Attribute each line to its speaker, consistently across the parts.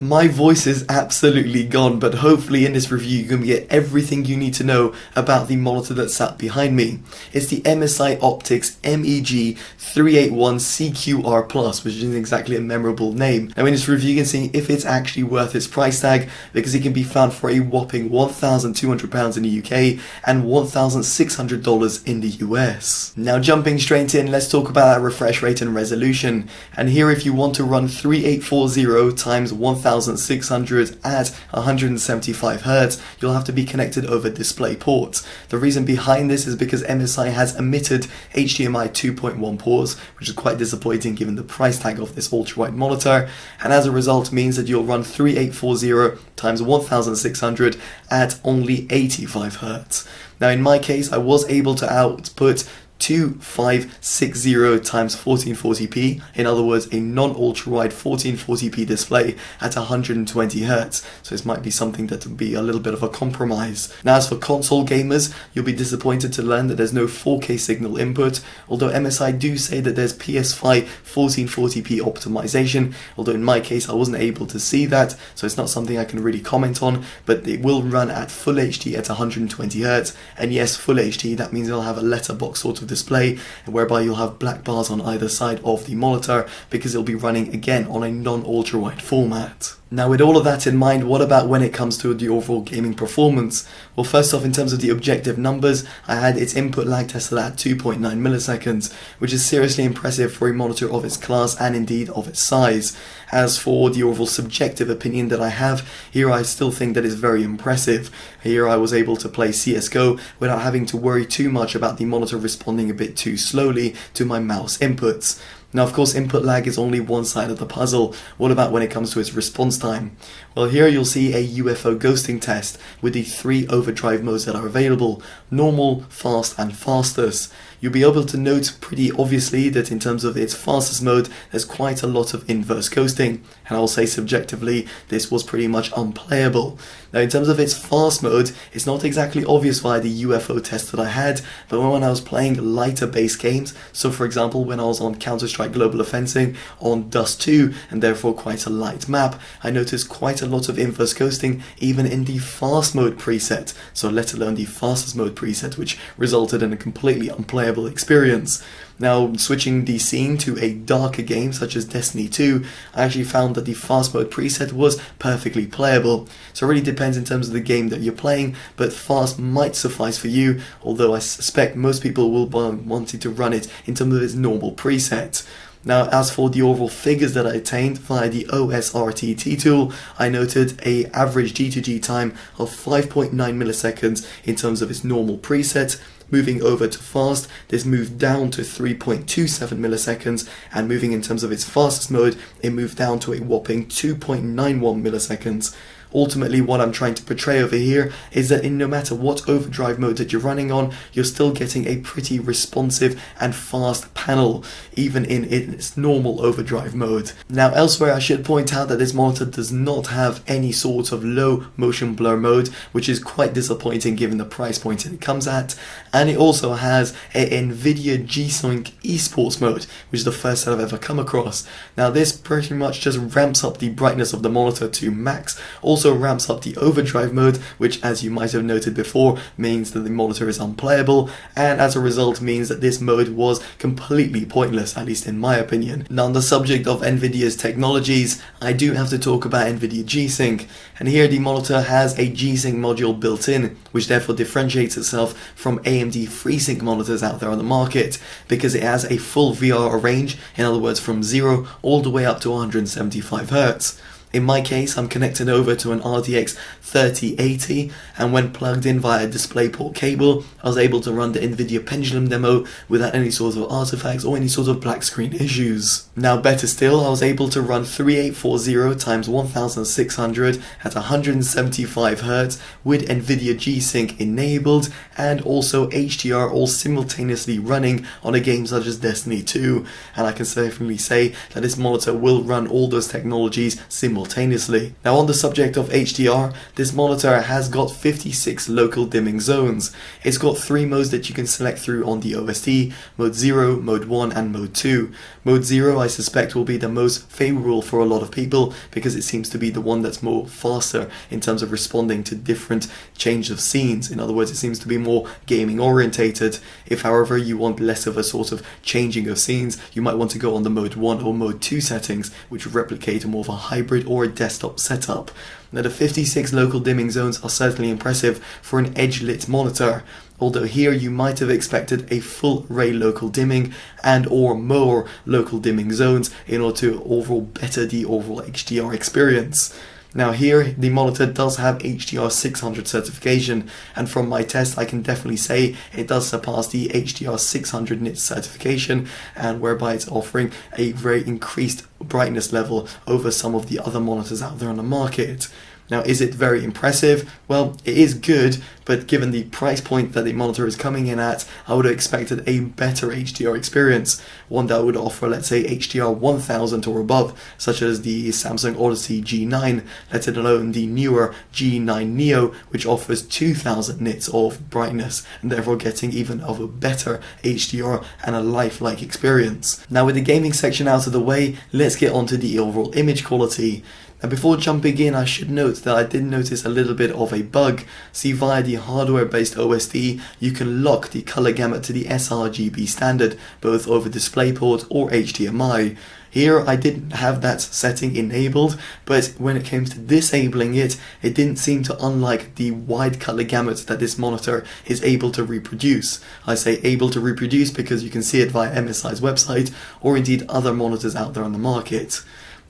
Speaker 1: My voice is absolutely gone, but hopefully in this review you can get everything you need to know about the monitor that's sat behind me. It's the MSI Optics MEG 381CQR+, which isn't exactly a memorable name. Now in this review you can see if it's actually worth its price tag, because it can be found for a whopping £1,200 in the UK and $1,600 in the US. Now jumping straight in, let's talk about that refresh rate and resolution. And here, if you want to run 3840 times 1600 at 175 Hz, you'll have to be connected over display ports. The reason behind this is because MSI has omitted HDMI 2.1 ports, which is quite disappointing given the price tag of this ultra-wide monitor, and as a result means that you'll run 3840 times 1600 at only 85 Hz. Now in my case, I was able to output 2560 times 1440p, in other words a non-ultra-wide 1440p display at 120 Hz, so this might be something that would be a little bit of a compromise. Now as for console gamers, you'll be disappointed to learn that there's no 4K signal input, although MSI do say that there's PS5 1440p optimization, although in my case I wasn't able to see that, so it's not something I can really comment on, but it will run at full HD at 120 Hz, and yes, full HD, that means it'll have a letterbox sort of display, whereby you'll have black bars on either side of the monitor, because it'll be running again on a non-ultra wide format. Now with all of that in mind, what about when it comes to the overall gaming performance? Well, first off, in terms of the objective numbers, I had its input lag tested at 2.9 milliseconds, which is seriously impressive for a monitor of its class and indeed of its size. As for the overall subjective opinion that I have, here I still think that is very impressive. Here I was able to play CSGO without having to worry too much about the monitor responding a bit too slowly to my mouse inputs. Now of course input lag is only one side of the puzzle. What about when it comes to its response time? Well, here you'll see a UFO ghosting test with the 3 overdrive modes that are available: normal, fast and fastest. You'll be able to note pretty obviously that in terms of its fastest mode there's quite a lot of inverse ghosting, and I'll say subjectively this was pretty much unplayable. Now in terms of its fast mode, it's not exactly obvious via the UFO test that I had, but when I was playing lighter based games, so for example when I was on Counter-Strike Global Offensive on Dust 2, and therefore quite a light map, I noticed quite a lot of inverse ghosting even in the fast mode preset, so let alone the fastest mode preset, which resulted in a completely unplayable experience. Now switching the scene to a darker game such as Destiny 2, I actually found that the fast mode preset was perfectly playable. So it really depends in terms of the game that you're playing, but fast might suffice for you, although I suspect most people will be wanting to run it in terms of its normal preset. Now as for the overall figures that I attained via the OSRTT tool, I noted a average G2G time of 5.9 milliseconds in terms of its normal preset. Moving over to fast, this moved down to 3.27 milliseconds, and moving in terms of its fastest mode, it moved down to a whopping 2.91 milliseconds. Ultimately, what I'm trying to portray over here is that no matter what overdrive mode that you're running on, you're still getting a pretty responsive and fast panel, even in its normal overdrive mode. Now elsewhere, I should point out that this monitor does not have any sort of low motion blur mode, which is quite disappointing given the price point it comes at, and it also has a NVIDIA G-Sync esports mode, which is the first that I've ever come across. Now this pretty much just ramps up the brightness of the monitor to max, also ramps up the overdrive mode, which as you might have noted before means that the monitor is unplayable, and as a result means that this mode was completely pointless, at least in my opinion. Now on the subject of NVIDIA's technologies, I do have to talk about NVIDIA G-Sync, and here the monitor has a G-Sync module built in, which therefore differentiates itself from AMD FreeSync monitors out there on the market, because it has a full VR range, in other words from 0 all the way up to 175 Hz. In my case, I'm connected over to an RTX 3080, and when plugged in via a DisplayPort cable, I was able to run the NVIDIA Pendulum demo without any sort of artifacts or any sort of black screen issues. Now better still, I was able to run 3840 times 1600 at 175 Hz with NVIDIA G-Sync enabled, and also HDR all simultaneously running on a game such as Destiny 2, and I can certainly say that this monitor will run all those technologies simultaneously. simultaneously. Now on the subject of HDR, this monitor has got 56 local dimming zones. It's got 3 modes that you can select through on the OSD, Mode 0, Mode 1 and Mode 2. Mode 0 I suspect will be the most favorable for a lot of people because it seems to be the one that's more faster in terms of responding to different change of scenes. In other words, it seems to be more gaming orientated. If however you want less of a sort of changing of scenes, you might want to go on the Mode 1 or Mode 2 settings, which replicate more of a hybrid or a desktop setup. Now the 56 local dimming zones are certainly impressive for an edge-lit monitor, although here you might have expected a full array local dimming and or more local dimming zones in order to overall better the overall HDR experience. Now here, the monitor does have HDR600 certification, and from my test I can definitely say it does surpass the HDR600 nits certification, and whereby it's offering a very increased brightness level over some of the other monitors out there on the market. Now, is it very impressive? Well, it is good, but given the price point that the monitor is coming in at, I would have expected a better HDR experience, one that would offer, let's say, HDR 1000 or above, such as the Samsung Odyssey G9, let alone the newer G9 Neo, which offers 2000 nits of brightness, and therefore getting even of a better HDR and a lifelike experience. Now, with the gaming section out of the way, let's get onto the overall image quality. Now before jumping in, I should note that I did notice a little bit of a bug. See, via the hardware-based OSD, you can lock the color gamut to the sRGB standard, both over DisplayPort or HDMI. Here I didn't have that setting enabled, but when it came to disabling it, it didn't seem to unlike the wide color gamut that this monitor is able to reproduce. I say able to reproduce because you can see it via MSI's website, or indeed other monitors out there on the market.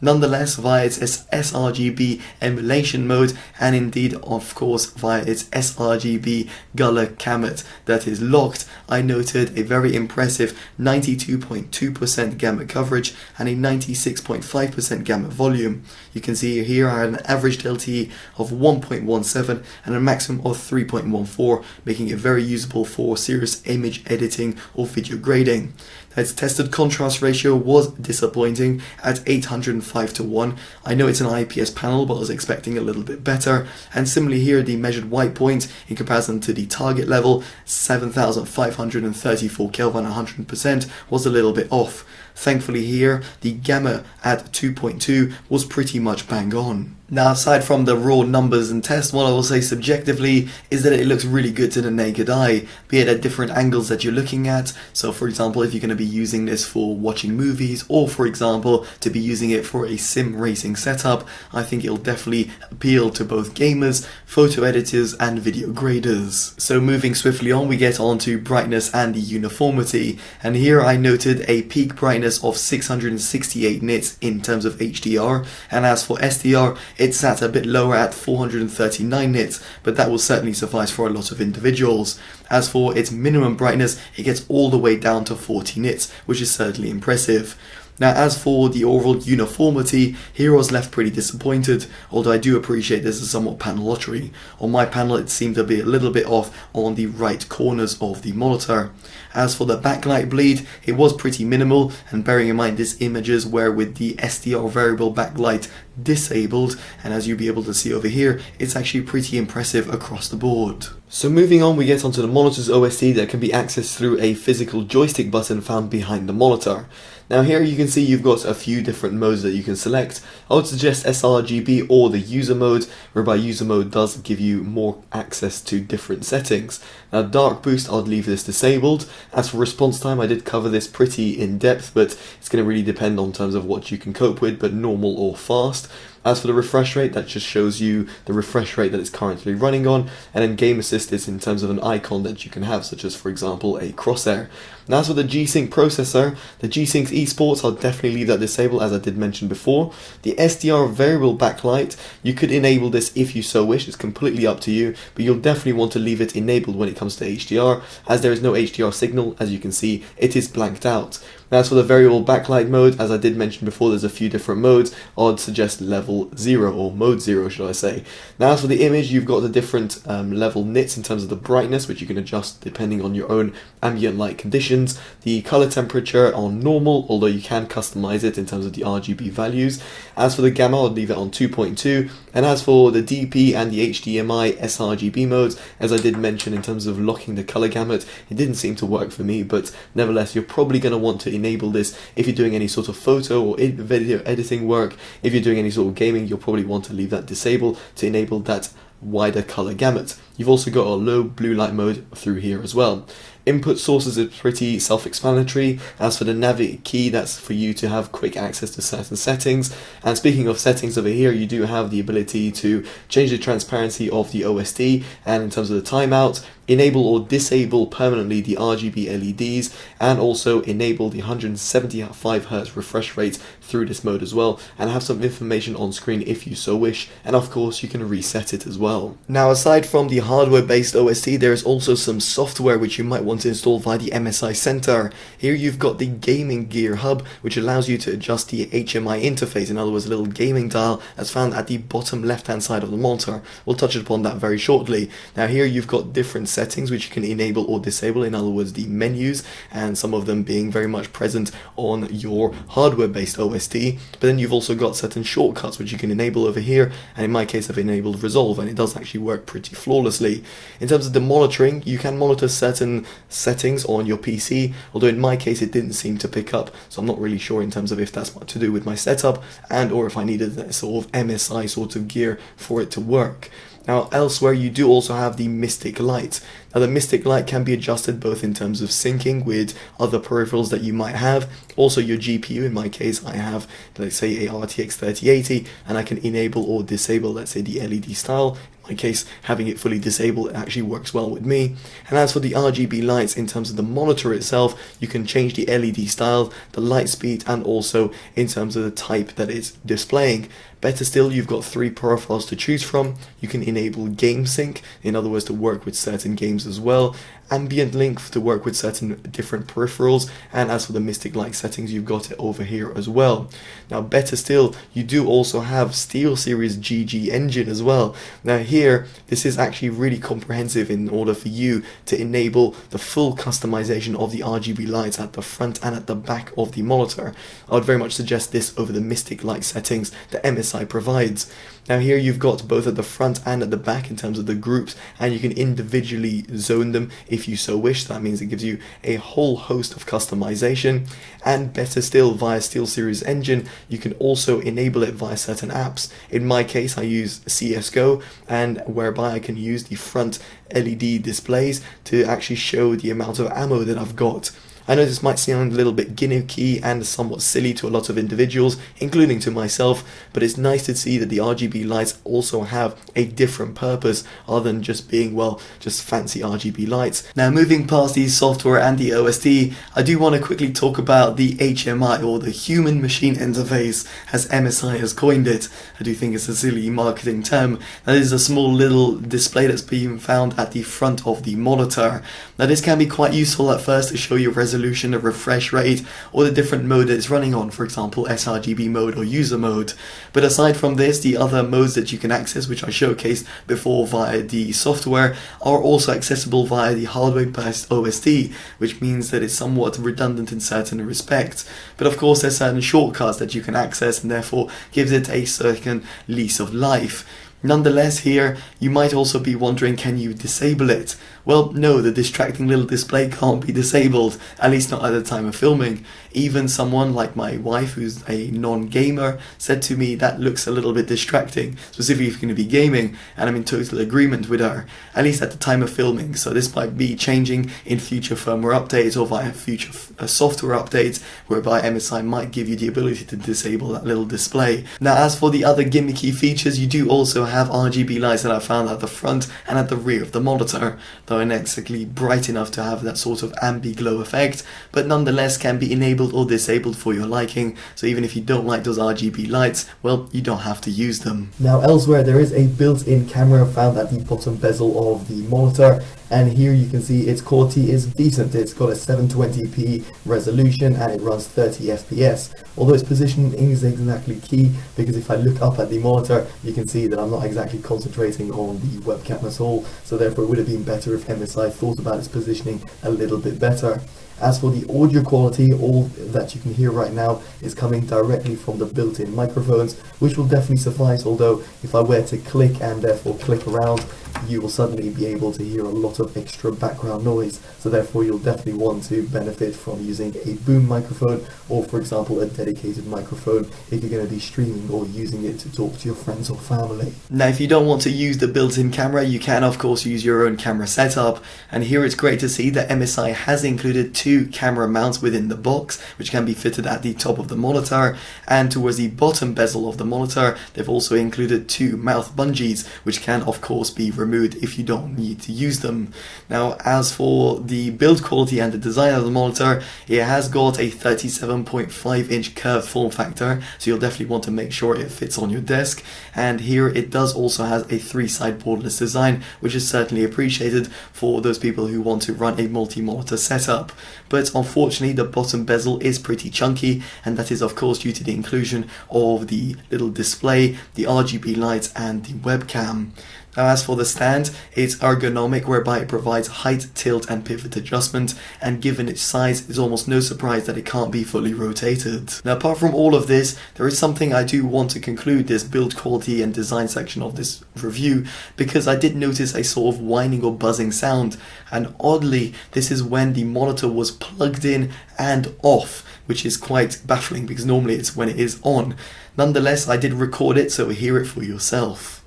Speaker 1: Nonetheless, via its sRGB emulation mode, and indeed of course via its sRGB color gamut that is locked, I noted a very impressive 92.2% gamut coverage and a 96.5% gamut volume. You can see here I had an average LTE of 1.17 and a maximum of 3.14, making it very usable for serious image editing or video grading. Its tested contrast ratio was disappointing at 805:1. I know it's an IPS panel, but I was expecting a little bit better. And similarly here, the measured white point in comparison to the target level, 7534 Kelvin 100%, was a little bit off. Thankfully here, the gamma at 2.2 was pretty much bang on. Now, aside from the raw numbers and tests, what I will say subjectively is that it looks really good to the naked eye, be it at different angles that you're looking at. So for example, if you're going to be using this for watching movies, or for example, to be using it for a sim racing setup, I think it'll definitely appeal to both gamers, photo editors, and video graders. So moving swiftly on, we get on to brightness and uniformity. And here I noted a peak brightness of 668 nits in terms of HDR, and as for SDR, it sat a bit lower at 439 nits, but that will certainly suffice for a lot of individuals. As for its minimum brightness, it gets all the way down to 40 nits, which is certainly impressive. Now, as for the overall uniformity, here I was left pretty disappointed, although I do appreciate this is somewhat panel lottery. On my panel, it seemed to be a little bit off on the right corners of the monitor. As for the backlight bleed, it was pretty minimal, and bearing in mind this images were with the SDR variable backlight disabled, and as you'll be able to see over here, it's actually pretty impressive across the board. So moving on, we get onto the monitor's OSD that can be accessed through a physical joystick button found behind the monitor. Now here you can see you've got a few different modes that you can select. I would suggest sRGB or the user mode, whereby user mode does give you more access to different settings. Now dark boost, I'd leave this disabled. As for response time, I did cover this pretty in depth, but it's going to really depend on terms of what you can cope with, but normal or fast. As for the refresh rate, that just shows you the refresh rate that it's currently running on, and then game assist is in terms of an icon that you can have, such as for example a crosshair. Now as for the G-Sync processor, the G-Sync eSports, I'll definitely leave that disabled as I did mention before. The SDR variable backlight, you could enable this if you so wish, it's completely up to you, but you'll definitely want to leave it enabled when it comes to HDR, as there is no HDR signal. As you can see, it is blanked out. Now as for the variable backlight mode, as I did mention before, there's a few different modes. I'd suggest level 0, or mode 0 should I say. Now as for the image, you've got the different level nits in terms of the brightness, which you can adjust depending on your own ambient light conditions. The color temperature on normal, although you can customize it in terms of the RGB values. As for the gamma, I'd leave it on 2.2. And as for the DP and the HDMI sRGB modes, as I did mention in terms of locking the color gamut, it didn't seem to work for me, but nevertheless you're probably going to want to enable this if you're doing any sort of photo or video editing work. If you're doing any sort of gaming, you'll probably want to leave that disabled to enable that wider color gamut. You've also got a low blue light mode through here as well. Input sources are pretty self-explanatory. As for the nav key, that's for you to have quick access to certain settings. And speaking of settings, over here you do have the ability to change the transparency of the OSD, and in terms of the timeout, enable or disable permanently the RGB LEDs, and also enable the 175Hz refresh rate through this mode as well, and have some information on screen if you so wish, and of course you can reset it as well. Now aside from the hardware based OSD, there is also some software which you might want to install via the MSI Center. Here you've got the gaming gear hub, which allows you to adjust the HMI interface, in other words a little gaming dial that's found at the bottom left hand side of the monitor. We'll touch upon that very shortly. Now here you've got different settings which you can enable or disable, in other words the menus, and some of them being very much present on your hardware based OSD, but then you've also got certain shortcuts which you can enable over here, and in my case I've enabled Resolve, and it does actually work pretty flawlessly. In terms of the monitoring, you can monitor certain settings on your PC, although in my case it didn't seem to pick up, so I'm not really sure in terms of if that's what to do with my setup, and or if I needed that sort of MSI sort of gear for it to work. Now elsewhere you do also have the Mystic Light. Now the Mystic Light can be adjusted both in terms of syncing with other peripherals that you might have, also your GPU. In my case I have, let's say, a RTX 3080, and I can enable or disable, let's say, the LED style. In my case, having it fully disabled, it actually works well with me. And as for the RGB lights, in terms of the monitor itself, you can change the LED style, the light speed, and also in terms of the type that it's displaying. Better still, you've got 3 profiles to choose from. You can enable game sync, in other words to work with certain games as well, ambient link to work with certain different peripherals, and as for the Mystic Light settings, you've got it over here as well. Now better still, you do also have SteelSeries GG engine as well. Now here, this is actually really comprehensive in order for you to enable the full customization of the RGB lights at the front and at the back of the monitor. I would very much suggest this over the Mystic Light settings that MSI provides. Now here you've got both at the front and at the back in terms of the groups, and you can individually zone them if you so wish. That means it gives you a whole host of customization, and better still, via SteelSeries engine you can also enable it via certain apps. In my case I use CSGO, and whereby I can use the front LED displays to actually show the amount of ammo that I've got. I know this might sound a little bit gimmicky and somewhat silly to a lot of individuals, including to myself, but it's nice to see that the RGB lights also have a different purpose other than just being, well, just fancy RGB lights. Now moving past the software and the OSD, I do want to quickly talk about the HMI, or the human machine interface, as MSI has coined it. I do think it's a silly marketing term. That is a small little display that's being found at the front of the monitor. Now this can be quite useful at first to show your resolution, a refresh rate, or the different mode that it's running on, for example sRGB mode or user mode. But aside from this, the other modes that you can access, which I showcased before via the software, are also accessible via the hardware-based OSD, which means that it's somewhat redundant in certain respects. But of course there's certain shortcuts that you can access, and therefore gives it a certain lease of life. Nonetheless, here you might also be wondering, can you disable it? Well, no, the distracting little display can't be disabled, at least not at the time of filming. Even someone like my wife, who's a non-gamer, said to me that looks a little bit distracting, specifically if you're going to be gaming, and I'm in total agreement with her, at least at the time of filming. So this might be changing in future firmware updates or via future software updates, whereby MSI might give you the ability to disable that little display. Now as for the other gimmicky features, you do also have RGB lights that I found at the front and at the rear of the monitor, though not exactly bright enough to have that sort of ambi-glow effect, but nonetheless can be enabled or disabled for your liking. So even if you don't like those RGB lights, well, you don't have to use them. Now elsewhere there is a built-in camera found at the bottom bezel of the monitor, and here you can see its quality is decent. It's got a 720p resolution and it runs 30 FPS, although its position is exactly key, because if I look up at the monitor you can see that I'm not exactly concentrating on the webcam at all, so therefore it would have been better if MSI thought about its positioning a little bit better. As for the audio quality, all that you can hear right now is coming directly from the built-in microphones, which will definitely suffice, although if I were to click and therefore click around, you will suddenly be able to hear a lot of extra background noise, so therefore you'll definitely want to benefit from using a boom microphone, or for example a dedicated microphone if you're going to be streaming or using it to talk to your friends or family. Now if you don't want to use the built-in camera, you can of course use your own camera setup, and here it's great to see that MSI has included two camera mounts within the box, which can be fitted at the top of the monitor, and towards the bottom bezel of the monitor they've also included two mouth bungees, which can of course be removed if you don't need to use them. Now as for the build quality and the design of the monitor, it has got a 37.5 inch curved form factor, so you'll definitely want to make sure it fits on your desk, and here it does also has a 3-side borderless design, which is certainly appreciated for those people who want to run a multi-monitor setup. But unfortunately the bottom bezel is pretty chunky, and that is of course due to the inclusion of the little display, the RGB lights and the webcam. Now as for the stand, it's ergonomic, whereby it provides height, tilt and pivot adjustment, and given its size it's almost no surprise that it can't be fully rotated. Now apart from all of this, there is something I do want to conclude this build quality and design section of this review, because I did notice a sort of whining or buzzing sound, and oddly this is when the monitor was plugged in and off, which is quite baffling because normally it's when it is on. Nonetheless, I did record it, so hear it for yourself.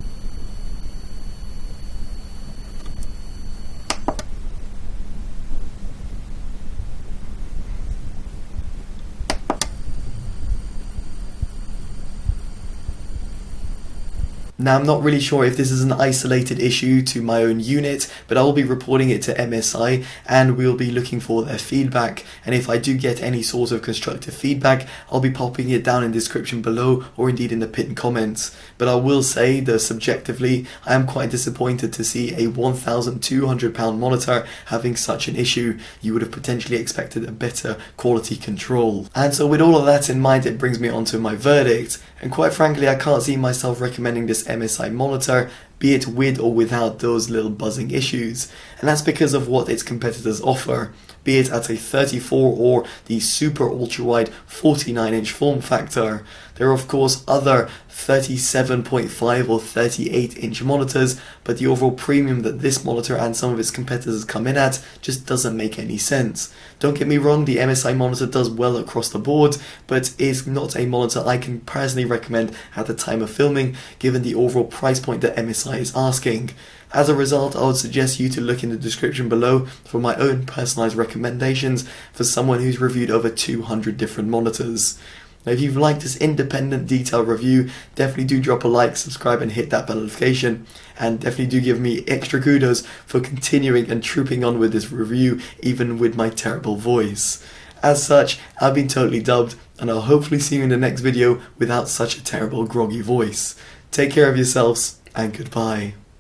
Speaker 1: Now I'm not really sure if this is an isolated issue to my own unit, but I will be reporting it to MSI and we'll be looking for their feedback, and if I do get any sort of constructive feedback I'll be popping it down in the description below, or indeed in the pinned comments. But I will say that subjectively I am quite disappointed to see a £1,200 monitor having such an issue. You would have potentially expected a better quality control. And so with all of that in mind, it brings me on to my verdict, and quite frankly I can't see myself recommending this MSI monitor, be it with or without those little buzzing issues, and that's because of what its competitors offer, be it at a 34 or the super ultra-wide 49-inch form factor. There are of course other 37.5 or 38-inch monitors, but the overall premium that this monitor and some of its competitors come in at just doesn't make any sense. Don't get me wrong, the MSI monitor does well across the board, but is not a monitor I can personally recommend at the time of filming, given the overall price point that MSI is asking. As a result, I would suggest you to look in the description below for my own personalized recommendations for someone who's reviewed over 200 different monitors. Now if you've liked this independent detailed review, definitely do drop a like, subscribe and hit that bell notification, and definitely do give me extra kudos for continuing and trooping on with this review even with my terrible voice. As such, I've been Totally Dubbed, and I'll hopefully see you in the next video without such a terrible groggy voice. Take care of yourselves and goodbye.